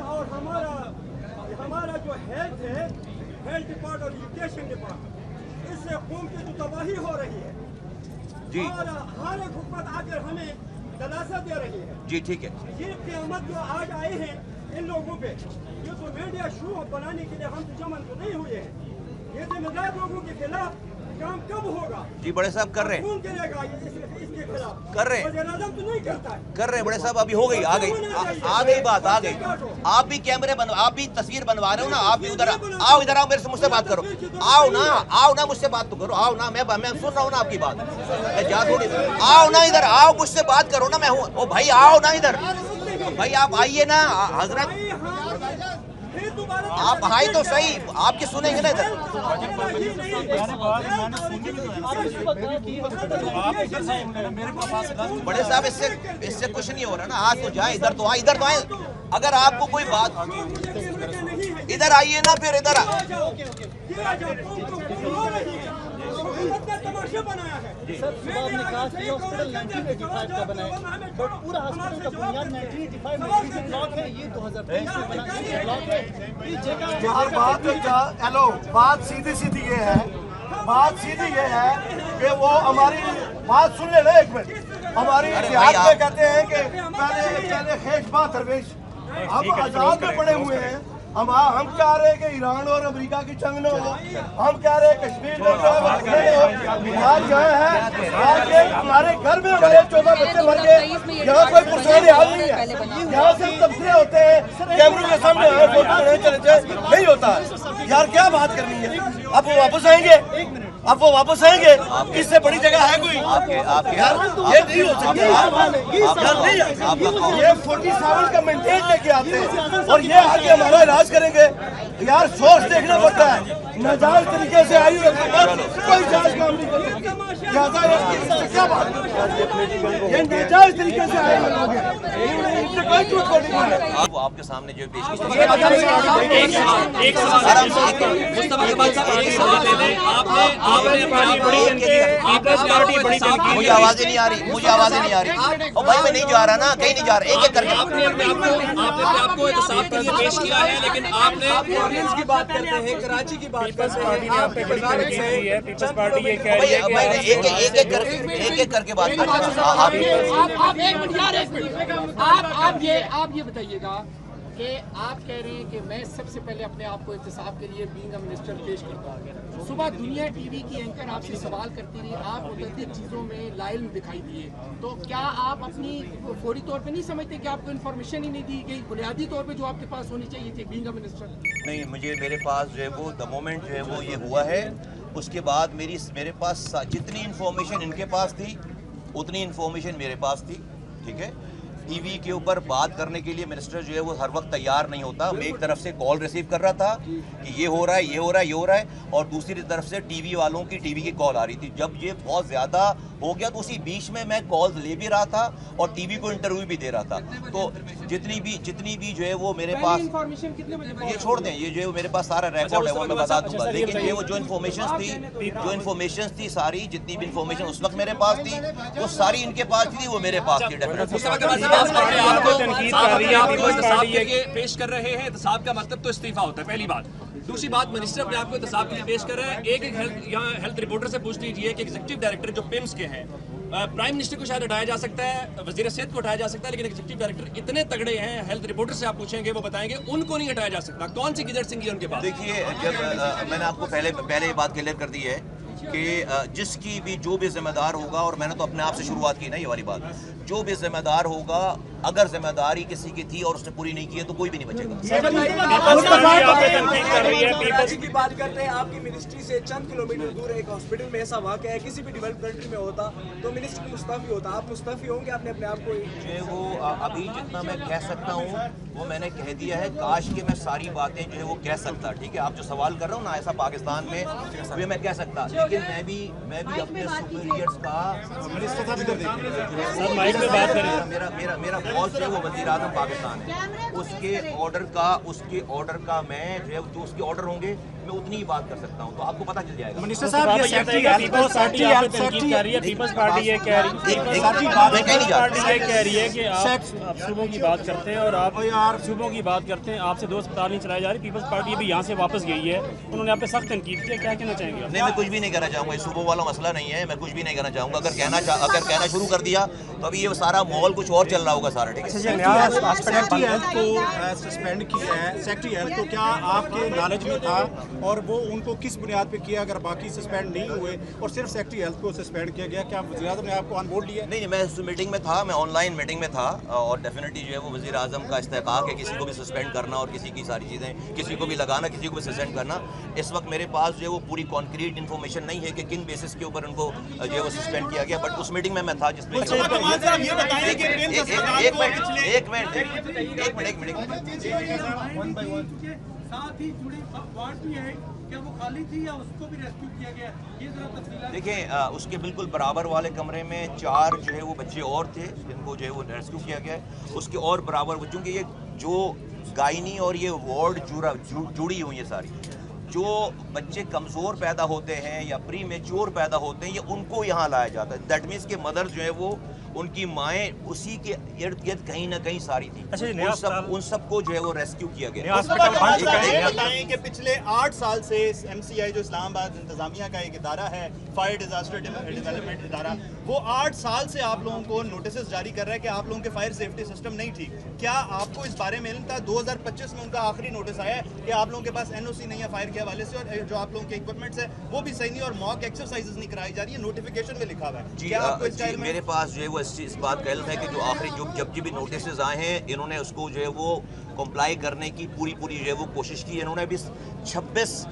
اور ہمارا جو ہیلتھ ہے، ہیلتھ ڈپارٹمنٹ اور ایجوکیشن ڈپارٹمنٹ، اس سے قوم کی جو تباہی ہو رہی ہے جی اور ہر ایک حکومت آ کر ہمیں دلاسا دے رہی ہے. جی ٹھیک ہے. یہ قیامت جو آج آئے ہیں ان لوگوں پہ، یہ تو میڈیا شو بنانے کے لیے ہم تو جمع تو نہیں ہوئے ہیں. یہ ذمہ دار لوگوں کے خلاف کام کب ہوگا؟ جی بڑے صاحب کر رہے ہیں، کون کرے گا اس کے خلاف؟ کر رہے ہیں، وزیر اعظم تو نہیں کرتا ہے. کر رہے ہیں بڑے صاحب. ابھی ہو گئی، آ گئی بات، آ گئی. آپ بھی کیمرے آپ بھی تصویر بنوا رہے ہو نا. آپ بھی ادھر آؤ، ادھر آؤ، میرے سے مجھ سے بات کرو. آؤ نا مجھ سے بات تو کرو. آؤ نا، میں سن رہا ہوں نا آپ کی بات. میں جا تھوڑی. آؤ نا ادھر، آؤ مجھ سے بات کرو نا. میں ہوں. او بھائی آؤ نا ادھر. بھائی آپ آئیے نا حضرت. آپ آئے تو صحیح، آپ کی سنیں گے نا ادھر. بڑے صاحب اس سے کچھ نہیں ہو رہا نا. آج تو جائیں، ادھر تو آئیں، ادھر تو آئیں. اگر آپ کو کوئی بات، ادھر آئیے نا پھر. ادھر سر صبح آپ نے کہا کہ ہاسپٹل 1985 کا بنا ہے، بٹ پورا ہاسپٹل کا بنیاد 1985 میں جو بلاک ہے یہ 2023 میں بنا ہے. بلاک ہے یہ جگہ. ہیلو، بات سیدھی یہ ہے، بات سیدھی یہ ہے کہ وہ ہماری بات سن لے نا ایک منٹ. ہماری دیہات میں کہتے ہیں کہ پہلے خیش بات درویش. ہم آزاد میں پڑے ہوئے ہیں. ہم کہہ رہے ہیں کہ ایران اور امریکہ کی جنگ نہ ہو. ہم کہہ رہے ہیں کشمیر میں جو ہے وہ ہو. آج یہاں ہے، آج ہمارے گھر میں ہمارے 14 بچے مر گئے. یہاں کوئی پرسنل حال نہیں ہے. یہاں سے تبصرے ہوتے ہیں کیمروں کے سامنے نہیں ہوتا. یار کیا بات کرنی ہے؟ اب وہ واپس آئیں گے، اب وہ واپس آئیں گے. اس سے بڑی جگہ ہے کوئی؟ یہ نہیں ہو سکتا. یہ 47 کا مینٹین لے کے آتے ہیں اور یہ آ کے ہمارا علاج کریں گے. یار سورس دیکھنا پڑتا ہے. ناجائز طریقے سے آئی ہوئی کوئی جائز کام نہیں کرتے. کیا بات یہ ناجائز طریقے سے آئے ہوئے لوگ ہیں، ان سے کوئی جھوٹ کو نہیں ہے. وہ آپ کے سامنے جو پیش کی مجھے آوازیں نہیں آ رہی. اور بھائی میں نہیں جا رہا نا، کہیں نہیں جا رہا. ایک ایک کر کے آپ نے آپ کو احتساب کے لیے پیش کیا ہے، لیکن آپ نے آڈینس کی بات کرتے ہیں، کراچی کی بات کرتے ہیں. آپ نے پیپلز پارٹی یہ کہہ رہی ہے کہ ایک ایک کر کے بات کریں. آپ یہ بتائیے گا کہ آپ کہہ رہے ہیں کہ میں سب سے پہلے اپنے آپ کو احتساب کے لیے بینگ اے منسٹر پیش کرتا ہوں. صبح دنیا ٹی وی کی اینکر آپ سے سوال کرتی رہی، آپ متعدد چیزوں میں لائل دکھائی دیے. تو کیا آپ اپنی فوری طور پہ نہیں سمجھتے کہ آپ کو انفارمیشن ہی نہیں دی گئی بنیادی طور پہ جو آپ کے پاس ہونی چاہیے تھی بینگ اے منسٹر؟ نہیں، میرے پاس جو ہے وہ دا مومنٹ جو ہے وہ یہ ہوا ہے. اس کے بعد میرے پاس جتنی انفارمیشن ان کے پاس تھی اتنی انفارمیشن میرے پاس تھی. ٹھیک ہے. ٹی وی کے اوپر بات کرنے کے لیے منسٹر جو ہے وہ ہر وقت تیار نہیں ہوتا. میں ایک طرف سے کال ریسیو کر رہا تھا کہ یہ ہو رہا ہے، یہ ہو رہا ہے، یہ ہو رہا ہے، اور دوسری طرف سے ٹی وی والوں کی ٹی وی کی کال آ رہی تھی. جب یہ بہت زیادہ ہو گیا تو اسی بیچ میں کالز لے بھی رہا تھا اور ٹی وی کو انٹرویو بھی دے رہا تھا. تو جتنی بھی جو ہے وہ میرے پاس، یہ چھوڑ دیں، یہ جو ہے میرے پاس سارا ریکارڈ ہے وہ میں بتا دوں گا. لیکن یہ وہ جو انفارمیشنز تھی ساری جتنی بھی انفارمیشن اس وقت میرے پاس تھی وہ ساری ان کے پاس تھی، وہ میرے پاس تھی. پیش کر رہے ہیں. احتساب کا مطلب تو استعفیٰ ہوتا ہے، پہلی بات. دوسری بات، منسٹر اپنے آپ کو احتساب کے لیے پیش کر رہے ہیں. ایک یہاں ہیلتھ رپورٹر سے پوچھ لیجیے کہ ایگزیکٹو ڈائریکٹر جو پیمز کے ہیں، پرائم منسٹر کو شاید ہٹایا جا سکتا ہے، وزیر صحت کو ہٹایا جا سکتا ہے، لیکن ایگزیکٹو ڈائریکٹر اتنے تگڑے ہیں، ہیلتھ رپورٹر سے آپ پوچھیں گے وہ بتائیں گے ان کو نہیں ہٹایا جا سکتا. کون سی گجر سنگھ ہے ان کے پاس؟ دیکھیے، جب میں نے آپ کو پہلے یہ بات کلیئر کر دی ہے کہ جس کی بھی جو بھی ذمہ دار ہوگا، اور میں نے تو اپنے آپ سے شروعات کی نا یہ والی بات، جو بھی ذمہ دار ہوگا اگر ذمہ داری کسی کی تھی اور اس نے پوری نہیں کی ہے تو کوئی بھی نہیں بچے گا. کی بات کرتے ہیں، آپ کی منسٹری سے چند کلومیٹر دور ایک ہاسپٹل میں ایسا واقعہ ہے، کسی بھی ڈیولپ کنٹری میں ہوتا تو منسٹر مستعفی ہوتا. آپ مستعفی ہوں گے؟ آپ نے اپنے آپ کو وہ ابھی جتنا میں کہہ سکتا ہوں وہ میں نے کہہ دیا ہے. کاش کہ میں ساری باتیں جو ہے وہ کہہ سکتا. ٹھیک ہے، آپ جو سوال کر رہا ہوں نا ایسا پاکستان میں وہ میں کہہ سکتا، لیکن میں بھی اپنے سپیریئرز کا میرا باس جو ہے وہ وزیر اعظم پاکستان ہے. اس کے آرڈر کا میں جو ہے جو اس کے آرڈر ہوں گے मैं उतनी ही बात कर सकता हूँ, तो आपको पता चल जाएगा। मिनिस्टर साहब, ये सेक्रेटरी पीपल्स पार्टी आप पे तनकीद कर रही है, पीपल्स पार्टी ये कह रही है, मैं कहीं नहीं जा पार्टी ये कह रही है कि आप सूबों की बात करते हैं और आप सूबों की बात करते हैं, आपसे 2 अस्पताल नहीं चलाए जा रहे। पीपल्स पार्टी अभी यहाँ से वापस गई है, उन्होंने आप पे सख्त तनकीद किया, क्या कहना चाहेंगे? नहीं, मैं कुछ भी नहीं कहना चाहूँगा, ये सूबों वाला मसला नहीं है, मैं कुछ भी नहीं कहना चाहूँगा। अगर कहना शुरू कर दिया तो अभी ये सारा माहौल कुछ और चल रहा होगा सारा, ठीक है। सेक्रेटरी हेल्थ को सस्पेंड किया है, सेक्रेटरी हेल्थ को क्या आपके नॉलेज में था और वो उनको किस बुनियाद पे किया, अगर बाकी सस्पेंड नहीं हुए और सिर्फ सेक्रेटरी हेल्थ को सस्पेंड किया गया, क्या वज़ीर-ए-आज़म ने आपको ऑन बोर्ड लिया? नहीं, मैं उस मीटिंग में था, मैं ऑनलाइन मीटिंग में था, और डेफिनेटली जो है वो वज़ीर आज़म का इस्तेकाक है किसी को भी सस्पेंड करना और किसी की सारी चीज़ें, किसी को भी लगाना, किसी को भी सस्पेंड करना। इस वक्त मेरे पास जो है वो पूरी कॉन्क्रीट इन्फॉर्मेशन नहीं है कि किन बेसिस के ऊपर उनको जो है वो सस्पेंड किया गया, बट उस मीटिंग में मैं था जिसमें साथ ही जुड़ी वार्ड भी है, क्या वो खाली थी या उसको भी रेस्क्यू किया गया, ये जरा तफसीलात। देखिए, उसके बिल्कुल बराबर वाले कमरे में 4 जो है वो बच्चे और थे जिनको जो है वो रेस्क्यू किया गया है। उसके और बराबर बच्चों की ये जो गायनी और ये वार्ड जुड़ी हुई है सारी, जो बच्चे कमज़ोर पैदा होते हैं या प्री मेच्योर पैदा होते हैं, ये उनको यहाँ लाया जाता है। दैट मीन्स के मदर जो है वो उनकी माएँ उसी के इर्द गिर्द कहीं ना कहीं सारी थी। उन सबको जो है वो रेस्क्यू किया गया। बताएं कि पिछले 8 साल से MCI जो इस्लामाबाद इंतजामिया का एक इदारा है, फायर डिजास्टर डेवलपमेंट इदारा, वो 8 साल से आप लोगों को नोटिस जारी कर रहा है कि आप लोगों के फायर सेफ्टी सिस्टम नहीं ठीक। क्या आपको इस बारे में इल्म था? 2025 में उनका आखिरी नोटिस आया है कि आप लोगों के पास NOC नहीं है फायर के हवाले से, और जो आप लोगों के इक्विपमेंट्स है वो भी सही नहीं, और मॉक एक्सरसाइजेस नहीं कराई जा रही है, नोटिफिकेशन में लिखा हुआ है। जी, मेरे पास जो है वो इस बात का इल्म है कि जो आखिरी जब भी नोटिस आए हैं, इन्होंने उसको जो है वो कंप्लाई करने की पूरी जो है वो कोशिश की। इन्होंने भी 26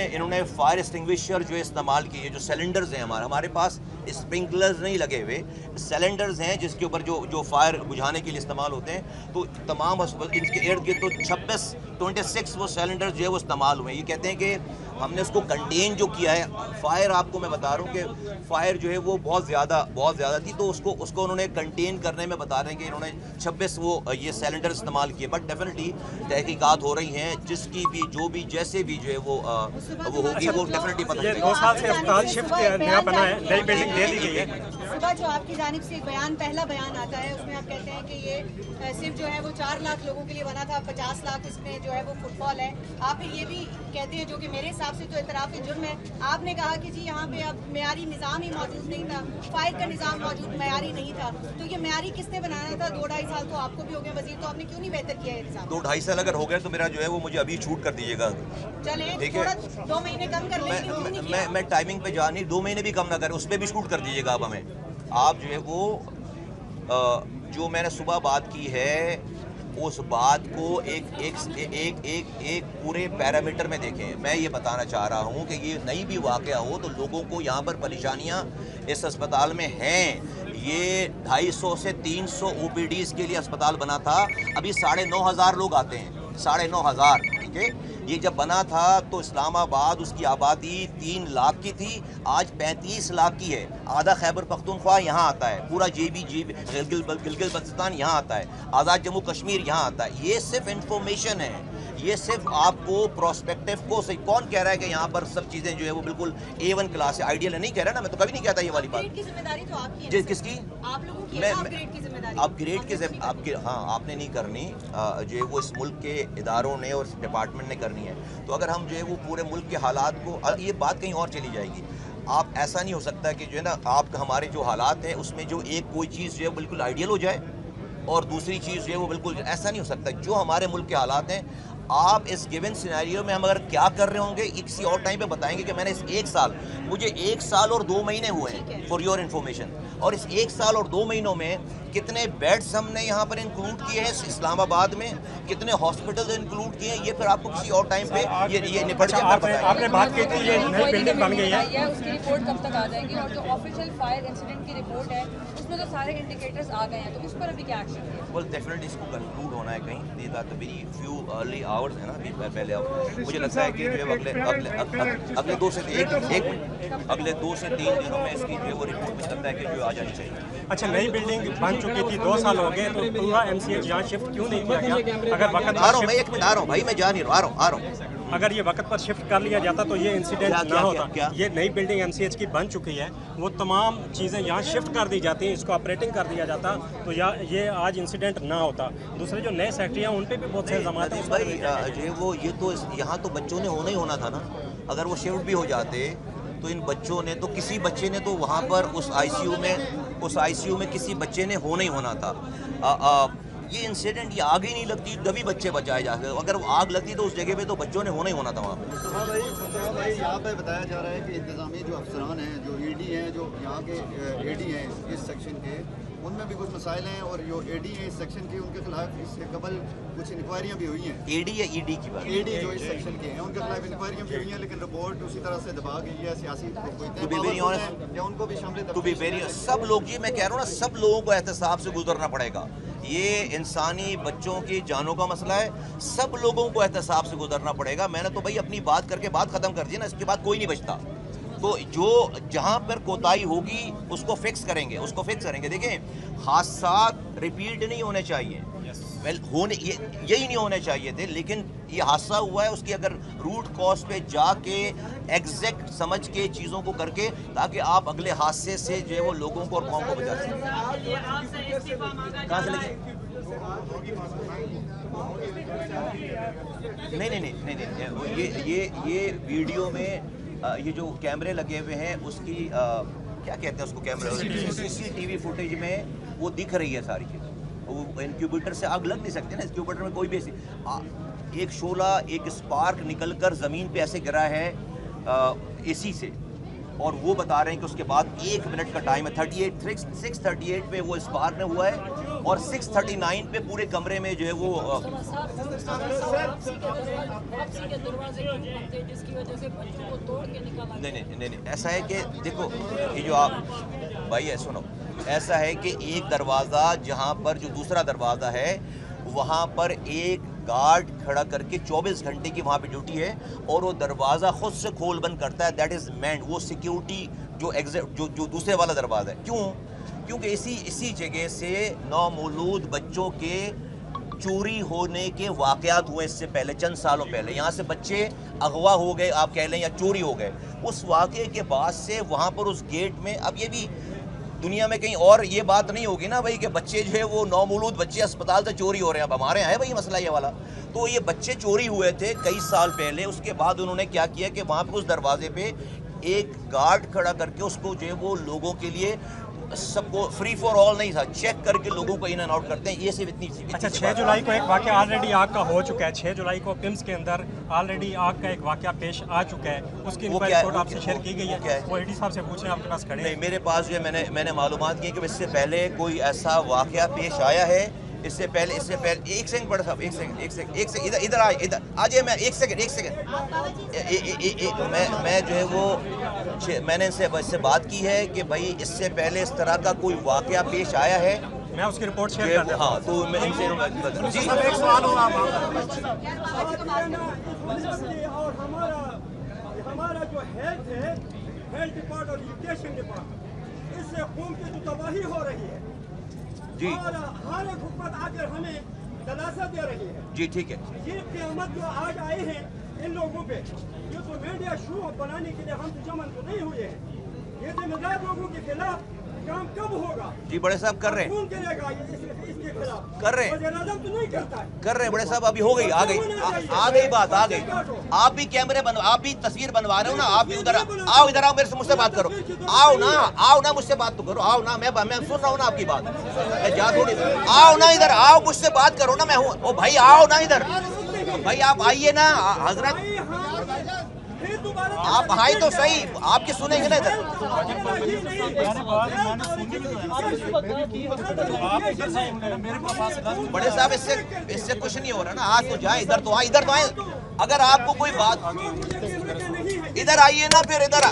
इन्होंने फायर एक्सटिंग्विशर जो इस्तेमाल किए, जो सिलेंडर्स हैं हमारे पास स्प्रिंकलर्स नहीं लगे हुए, सिलेंडर्स हैं जिसके ऊपर जो फायर बुझाने के लिए इस्तेमाल होते हैं, तो तमाम इनके इर्द गिर्द तो 26 वो सिलेंडर्स जो है वो इस्तेमाल हुए। ये कहते हैं कि हमने उसको कंटेन जो किया है, फायर आपको मैं बता रहा हूँ कि फायर जो है वो बहुत ज़्यादा थी, तो उसको उन्होंने कंटेन करने में बता रहे हैं कि इन्होंने 26 वो ये सिलेंडर इस्तेमाल किए। बट डेफिनेटली तहकीकात हो रही हैं, जिसकी भी जो भी जैसे भी जो है वो होगी वो डेफिनेटली पता चलेगा। 2 साल से अस्पताल शिफ्ट नया बना है, नई बिल्डिंग दे दी गई है। सुबह जो आपकी जानिब से पहला बयान आता है, उसमें आप कहते हैं कि ये सिर्फ जो है वो 4 लाख लोगों के लिए बना था, 50 लाख इसमें जो है वो फुटफॉल है। आप फिर ये भी कहते हैं, जो कि मेरे हिसाब से तो इतराफ़ जुर्म है, आपने कहा कि जी यहाँ पे अब मेयारी निज़ाम ही मौजूद नहीं था, फायर का निज़ाम मौजूद मेयारी नहीं था। तो ये मेयारी किसने बनाया था? 2-2.5 साल तो आपको भी हो गए वज़ीर, तो आपने क्यों नहीं बेहतर किया है निज़ाम? 2-2.5 साल अगर हो गए तो मेरा जो है वो मुझे अभी छूट कर दीजिएगा। चले थोड़ा 2 महीने कम कर लेंगे। मैं टाइमिंग पे जा नहीं, 2 महीने भी कम ना करें, उस पर भी छूट कर दीजिएगा आप हमें। आप जो है वो जो मैंने सुबह बात की है, उस बात को एक पूरे पैरामीटर में देखें। मैं ये बताना चाह रहा हूँ कि ये नहीं भी वाक़या हो तो लोगों को यहाँ पर परेशानियाँ इस अस्पताल में हैं। ये 250 से 300 OPDs के लिए अस्पताल बना था, अभी 9,500 लोग आते हैं, 9,500, ठीक है। ये जब बना था तो इस्लामाबाद उसकी आबादी 3 लाख की थी, आज 35 लाख की है। आधा खैबर पख्तूनख्वा यहाँ आता है, पूरा गिलगित बल्तिस्तान यहाँ आता है, आज़ाद जम्मू कश्मीर यहाँ आता है। ये सिर्फ इंफॉर्मेशन है, ये सिर्फ आपको प्रोस्पेक्टिव को सही। कौन कह रहा है कि यहाँ पर सब चीज़ें जो है वो बिल्कुल A1 क्लास है, आइडियल है? नहीं कह रहा ना, मैं तो कभी नहीं कहता ये वाली बात। जिम्मेदारी तो आपकी है। जी, किसकी? आप लोगों की है, अपग्रेड की जिम्मेदारी। अपग्रेड की आपके, हाँ, आपने नहीं करनी, जो है वो इस मुल्क के इदारों ने और डिपार्टमेंट ने करनी है। तो अगर हम जो है वो पूरे मुल्क के हालात को, ये बात कहीं और चली जाएगी। आप ऐसा नहीं हो सकता कि जो है ना, आप हमारे जो हालात हैं उसमें जो एक कोई चीज़ जो है बिल्कुल आइडियल हो जाए और दूसरी चीज़ जो है वो बिल्कुल, ऐसा नहीं हो सकता। जो हमारे मुल्क के हालात हैं, आप इस गिवन सिनेरियो में हम अगर क्या कर रहे होंगे किसी और टाइम पे बताएंगे कि मैंने इस 1 साल, मुझे 1 साल और 2 महीने हुए हैं फॉर योर इन्फॉर्मेशन, और इस 1 साल और 2 महीनों में कितने बेड्स हमने यहाँ पर इंक्लूड किए हैं इस्लामाबाद में, कितने हॉस्पिटल इंक्लूड किए हैं, ये फिर आपको किसी और टाइम पे ये निपट के आपने बात की थी, ये नई बिल्डिंग बन गई है, उसकी रिपोर्ट कब तक आ जाएगी? और जो ऑफिशियल फायर इंसिडेंट की रिपोर्ट है उसमें तो सारे इंडिकेटर्स आ गए हैं, तो उस पर अभी क्या एक्शन है? वेल डेफिनेटली इसको कंक्लूड होना है कहीं, these are the very few early hours है ना, पहले मुझे लगता है कि जो अगले 2 से 3 दिनों में इसकी जो है वो रिपोर्ट मुझे लगता है कि जो आ जानी चाहिए। अच्छा, नई बिल्डिंग बन चुकी थी, 2 साल हो गए, तो पूरा MCH यहाँ शिफ्ट क्यों नहीं किया गया? अगर वक्त आ रहा हूँ मैं, 1 मिनट आ रहा हूँ भाई, मैं जा नहीं रहा, आ रहा हूँ अगर ये वक्त पर शिफ्ट कर लिया जाता तो ये इंसिडेंट ना होता। ये नई बिल्डिंग MCH की बन चुकी है, वो तमाम चीज़ें यहाँ शिफ्ट कर दी जाती हैं, इसको ऑपरेटिंग कर दिया जाता तो ये आज इंसिडेंट ना होता। दूसरे जो नए सेक्रेटरी हैं उन पर भी बहुत से इल्ज़ाम हैं। भाई वो ये तो यहाँ तो बच्चों ने होना ही होना था ना। अगर वो शिफ्ट भी हो जाते तो इन बच्चों ने तो किसी बच्चे ने तो वहाँ पर उस ICU में किसी बच्चे ने होना ही होना था। ये इंसिडेंट ये आग ही नहीं लगती तभी बच्चे बचाए जाते, अगर आग लगती तो उस जगह पे तो बच्चों ने होना ही होना था वहाँ पे। भाई यहाँ पे बताया जा रहा है कि इंतजामी जो अफसरान हैं, जो ED हैं, जो यहाँ के AD हैं इस सेक्शन के, उनमें भी कुछ मसाइल हैं और जो AD हैं इस सेक्शन के उनके खिलाफ इससे कबल कुछ इंक्वायरियाँ भी हुई हैं। AD या ED की बात? AD जो इस सेक्शन के हैं उनके खिलाफ इंक्वायरियाँ भी हुई हैं, लेकिन रिपोर्ट उसी तरह से दबा गई है सियासी या उनको भी शामिल। सब लोग, ये मैं कह रहा हूँ ना, सब लोगों को एहतसाब से गुजरना पड़ेगा। ये इंसानी बच्चों की जानों का मसला है, सब लोगों को एहतसाब से गुजरना पड़ेगा। मैंने तो भाई अपनी बात करके बात ख़त्म कर दी ना, इसके बाद कोई नहीं बचता। तो जो जहाँ पर कोताही होगी उसको फिक्स करेंगे। देखें, हादसात रिपीट नहीं होने चाहिए, यही नहीं होने चाहिए थे, लेकिन ये हादसा हुआ है, उसकी अगर रूट कॉज पे जाके एग्जैक्ट समझ के चीज़ों को करके, ताकि आप अगले हादसे से जो है वो लोगों को और कौम को बचा सकें। कहाँ से लगे? नहीं, ये वीडियो में ये जो कैमरे लगे हुए हैं उसकी क्या कहते हैं उसको, कैमरा CCTV फुटेज में वो दिख रही है सारी चीज़। वो इंक्यूबेटर से आग लग नहीं सकती ना, इंक्यूबेटर में कोई भी ऐसी एक शोला, एक स्पार्क निकलकर ज़मीन पे ऐसे गिरा है AC से, और वो बता रहे हैं कि उसके बाद 1 मिनट का टाइम है। 6:38 पे वो स्पार्क में हुआ है और 6:39 पे पूरे कमरे में जो है वो नहीं, ऐसा है कि देखो, ये जो आप भाई है सुनो, ऐसा है कि एक दरवाज़ा जहाँ पर जो दूसरा दरवाज़ा है वहाँ पर एक गार्ड खड़ा करके 24 घंटे की वहाँ पे ड्यूटी है, और वो दरवाज़ा खुद से खोल बंद करता है। दैट इज़ मैन, वो सिक्योरिटी जो दूसरे वाला दरवाज़ा है। क्योंकि इसी जगह से नौमौलूद बच्चों के चोरी होने के वाक़यात हुए इससे पहले, चंद सालों पहले। यहाँ से बच्चे अगवा हो गए आप कह लें, या चोरी हो गए। उस वाक़े के बाद से वहाँ पर उस गेट में, अब ये भी दुनिया में कहीं और ये बात नहीं होगी ना भाई कि बच्चे जो है वो नौमौलूद बच्चे अस्पताल से चोरी हो रहे हैं। अब हमारे यहाँ है भाई मसला ये वाला। तो ये बच्चे चोरी हुए थे कई साल पहले, उसके बाद उन्होंने क्या किया कि वहाँ पे उस दरवाजे पे एक गार्ड खड़ा करके उसको जो है वो लोगों के लिए, सबको फ्री फॉर ऑल नहीं था, चेक करके लोगों को इन एंड आउट करते हैं। ये सिर्फ इतनी अच्छा, 6 जुलाई को एक वाक़या ऑलरेडी आग का हो चुका है। 6 जुलाई को पिम्स के अंदर ऑलरेडी आग का एक वाक़या पेश आ चुका है, उसकी इंक्वायरी रिपोर्ट आपसे शेयर की गई है। वो AD साहब से पूछें, आपके पास खड़े? नहीं, मेरे पास जो है मैंने मालूमात की कि इससे पहले कोई ऐसा वाक़या पेश आया है। इससे पहले एक सेकंड बड़ा साहब, एक सेकंड इधर आ जाइए। मैं एक सेकंड मैं जो है वो मैंने इससे बात की है कि भाई इससे पहले इस तरह का कोई वाक़या पेश आया है, मैं उसकी रिपोर्ट शेयर कर देता हूं। हाँ, तो मैं इनसे जी एक सवाल होगा और हमारा जो हेल्थ है, हेल्थ डिपार्टमेंट और एजुकेशन डिपार्टमेंट, इससे कौम की जो तबाही हो रही है जी, और हर एक हुकूमत आकर हमें दलासा दे रही है। जी ठीक है। ये क़यामत जो आज आए हैं इन लोगों पे, ये तो मीडिया शो बनाने के लिए हम तो जमन तो नहीं हुए हैं। ये जिम्मेदार लोगों के खिलाफ काम कब होगा? जी बड़े साहब कर रहे हैं, कौन करेगा इसके खिलाफ? कर रहे हैं, वज़ीर-ए-आज़म तो नहीं करता है। कर रहे हैं बड़े साहब। अभी हो गई, आ गई बात, आ गई। आप भी कैमरे आप भी तस्वीर बनवा रहे हो ना, आप भी उधर आओ, इधर आओ, मेरे से मुझसे बात करो। आओ ना मुझसे बात तो करो। आओ ना, मैं सुन रहा हूँ ना आपकी बात, मैं जा थोड़ी। आओ ना इधर, आओ मुझसे बात करो ना, मैं हूँ। ओ भाई आओ ना इधर, भाई आप आइए ना हजरत, आप आए तो सही, आपकी सुनेंगे ना इधर। बड़े साहब इससे कुछ नहीं हो रहा ना, आज तो जाए, इधर तो आए। अगर आपको कोई बात, इधर आइए ना, फिर इधर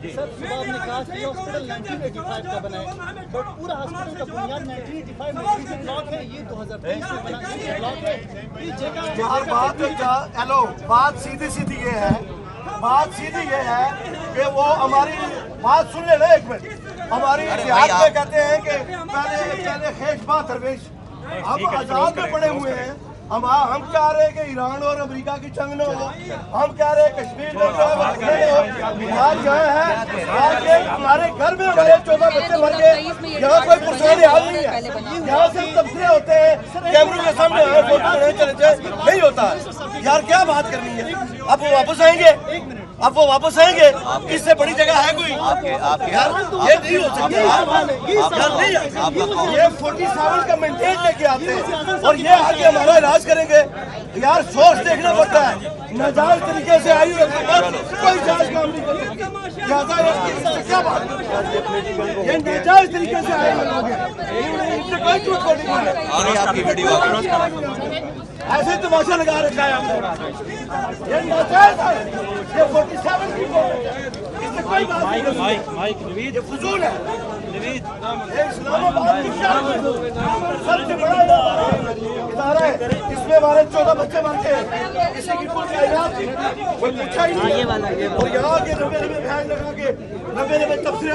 सर, सुबह आपने कहा कि हॉस्पिटल 1985 का बना है, बट पूरा हॉस्पिटल का बुनियाद 1985 में जो ब्लॉक है ये 2023 में बना है ब्लॉक है। बात सीधी ये है, कि वो हमारी बात सुन ले एक मिनट। हमारी इतिहास में कहते हैं कि पहले खेशबा दरवेश आप आजाद में पड़े हुए हैं। हम चाह रहे हैं कि ईरान और अमेरिका की जंग न हो, हम कह रहे हैं कश्मीर में जो है वो आज यहाँ है, आज हमारे घर में हमारे 14 बच्चे मर गए, यहाँ कोई पुरस्कार हाल नहीं है, यहाँ सिर्फ तबसरे होते हैं, कैमरे के सामने फोटो चले जाए, नहीं होता यार, क्या बात करनी है। अब वो वापस आएंगे, अब वो वापस आएंगे, इससे बड़ी जगह है कोई? यार ये नहीं हो सकता, ये 47 का मेंटेन लेके आते हैं और ये आगे हमारा इलाज करेंगे। यार सोच देखना पड़ता है, नाजायज तरीके से आई हुई कोई जांच काम नहीं करती, क्या बात, ये नाजायज तरीके से आए लोग हैं, इनसे कोई झूठ नहीं बोले, आपकी वीडियो ऐसे तमाशा लगा रखा है हमने, ये नाजायज है, ये 47 की इससे कोई बात नहीं, ये फजूल है। इस्लामाबाद की सबसे बड़ा इदारा है, इसमें हमारे 14 बच्चे मर गए, किसी की कोई कायनात थी, कोई पूछा ही नहीं, और यहाँ के नब्बे भैन लगा के 90 तबसरे